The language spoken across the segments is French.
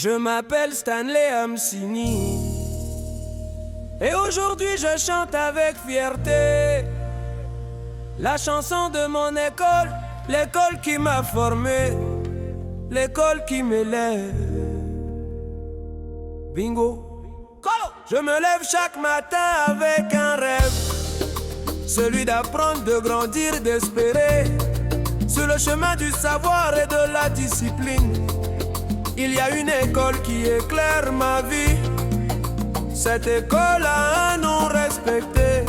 Je m'appelle Stanley Amsini et aujourd'hui je chante avec fierté la chanson de mon école, l'école qui m'a formé, l'école qui m'élève. Bingo. Je me lève chaque matin avec un rêve, celui d'apprendre, de grandir, d'espérer. Sur le chemin du savoir et de la discipline, il y a une école qui éclaire ma vie. Cette école a un nom respecté,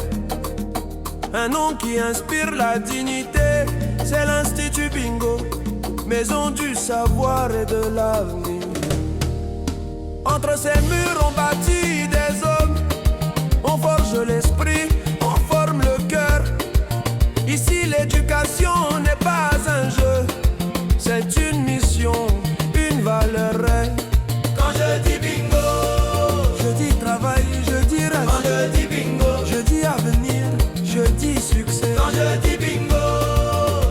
un nom qui inspire la dignité. C'est l'Institut Bingo, maison du savoir et de l'avenir. Entre ces murs on bâtit des hommes, on forge l'esprit, on forme le cœur. Ici l'éducation n'est pas un jeu, c'est une mission, une valeur réelle. Quand je dis bingo, je dis travail, je dis rêve. Quand je dis bingo, je dis avenir, je dis succès. Quand je dis bingo,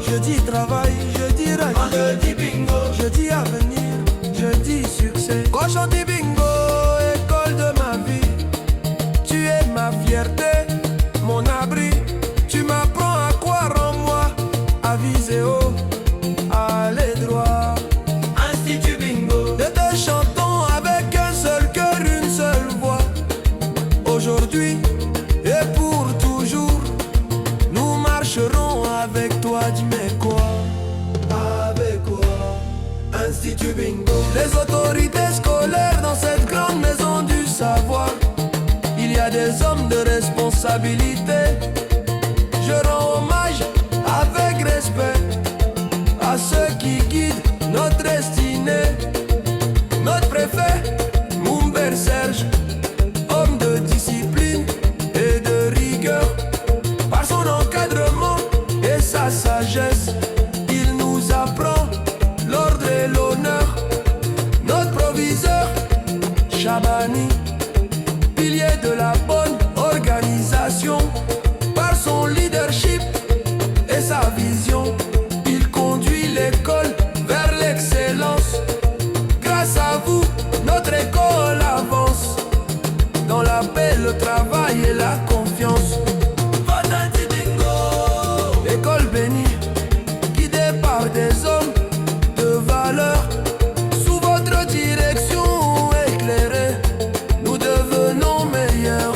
je dis travail, je dis rêve. Quand je dis bingo, je dis avenir, je dis succès. Quand je dis bingo, école de ma vie, tu es ma fierté, mon abri. Tu m'apprends à croire en moi, à viser haut, à aller droit. Institut Bingo, nous te chantons avec un seul cœur, une seule voix. Aujourd'hui et pour toujours, nous marcherons avec toi. Dis-moi quoi? Avec quoi? Institut Bingo. Les autorités scolaires dans cette grande maison du savoir, il y a des hommes de responsabilité. Je rends hommage avec respect à ceux qui guident notre destinée. Notre préfet, Mumber Serge, homme de discipline et de rigueur. Par son encadrement et sa sagesse, il nous apprend l'ordre et l'honneur. Notre proviseur, Chabani, pilier de la bonne organisation. Par son leadership et sa vision, il conduit l'école vers l'excellence. Grâce à vous, notre école avance dans la paix, le travail et la confiance. École bénie, guidée par des hommes de valeur. Sous votre direction éclairée, nous devenons meilleurs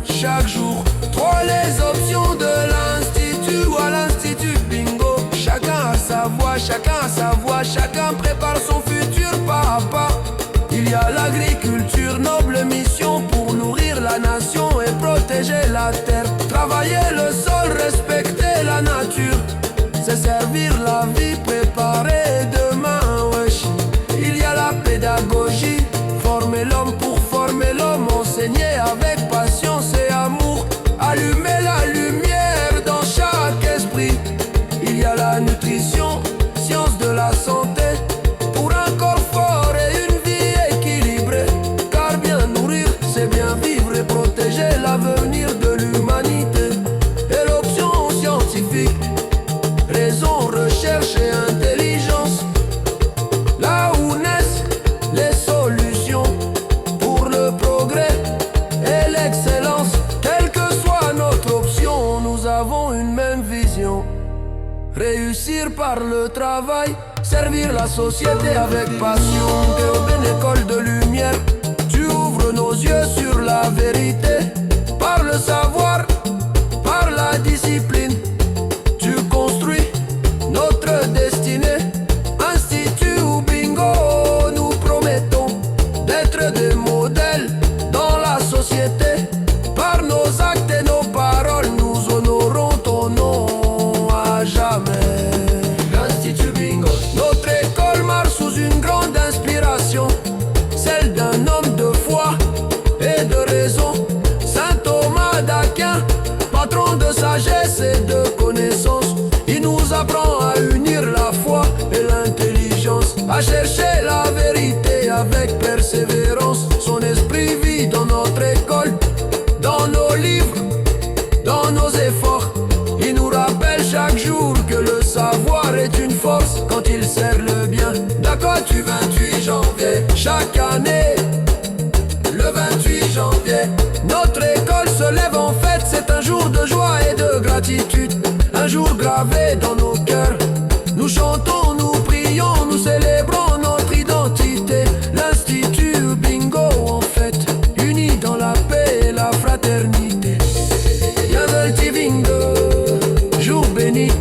chaque jour. Trois les options de l'Institut ou à l'Institut Bingo. Chacun a sa voix, chacun a sa voix, chacun prépare son futur pas à pas. Il y a l'agriculture, noble mission pour nourrir la nation et protéger la terre. Travailler le sol, respecter la nature, c'est servir la vie, préparer demain, wesh. Il y a la pédagogie, former l'homme pour former l'homme, enseigner avec patience et amour. Allumer la lumière dans chaque esprit. Il y a la nutrition, science de la santé, pour un corps fort et une vie équilibrée. Car bien nourrir, c'est bien vivre et protéger l'avenir de l'humanité. Et l'option scientifique, raison, recherche et intelligence, là où naissent les solutions pour le progrès et l'excellence. Quelle que soit notre option, nous avons une même vision. Réussir par le travail, servir la société avec passion. T'es une école de lumière, tu ouvres nos yeux sur la vérité. Par le savoir, par la discipline, tu construis notre destinée. Institut ou Bingo, nous promettons d'être des modèles dans la société. Par nos actes et nos paroles, nous honorons ton nom à jamais. L'Institut Bingo, notre école marche sous une grande inspiration, celle d'un homme de foi et de raison. Saint Thomas d'Aquin, patron de sagesse et de connaissance, il nous apprend à unir la foi et l'intelligence, à chercher la vérité avec persévérance. Son esprit vit dans notre école, dans nos livres, dans nos efforts. Il nous rappelle chaque jour que le savoir est une force quand il sert le bien. D'accord, du 28 janvier. Chaque année, le 28 janvier, notre école se lève en fête. C'est un jour de joie et de gratitude, un jour gravé dans nos cœurs. Nous chantons, nous prions, nous célébrons notre identité. L'Institut Bingo en fête, unis dans la paix et la fraternité. Yavelti Bingo, jour béni.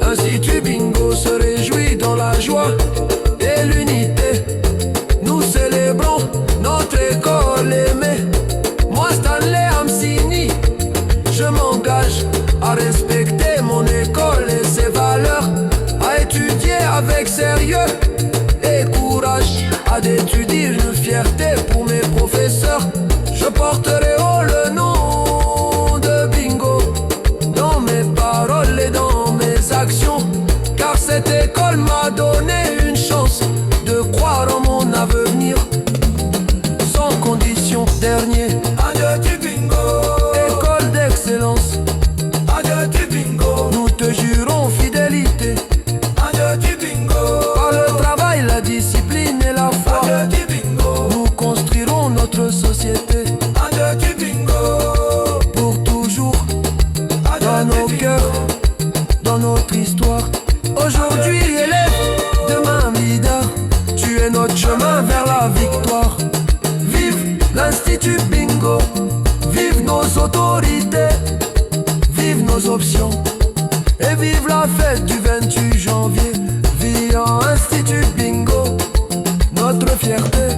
Institut Bingo se réjouit dans la joie et l'unité. Nous célébrons notre école aimée. Moi Stanley Amsini, je m'engage à respecter mon école et ses valeurs, à étudier avec sérieux et courage, à d'étudier une fierté pour mes professeurs. Je porterai haut le nom de Bingo dans mes paroles et dans mes actions, car cette école m'a donné une chance de croire en mon avenir sans condition. Dernier adieu du Bingo, école d'excellence. Adieu du Bingo, nous te jurons fidélité. Adieu du Bingo, par le travail, la discipline et la foi. Adieu du Bingo, nous construirons notre société. Adieu du Bingo, pour toujours. Adieu dans nos cœurs, dans notre histoire. Aujourd'hui élève, demain leader, tu es notre chemin vers la victoire. Vive l'Institut Bingo, vive nos autorités, vive nos options, et vive la fête du 28 janvier. Vive Institut Bingo, notre fierté.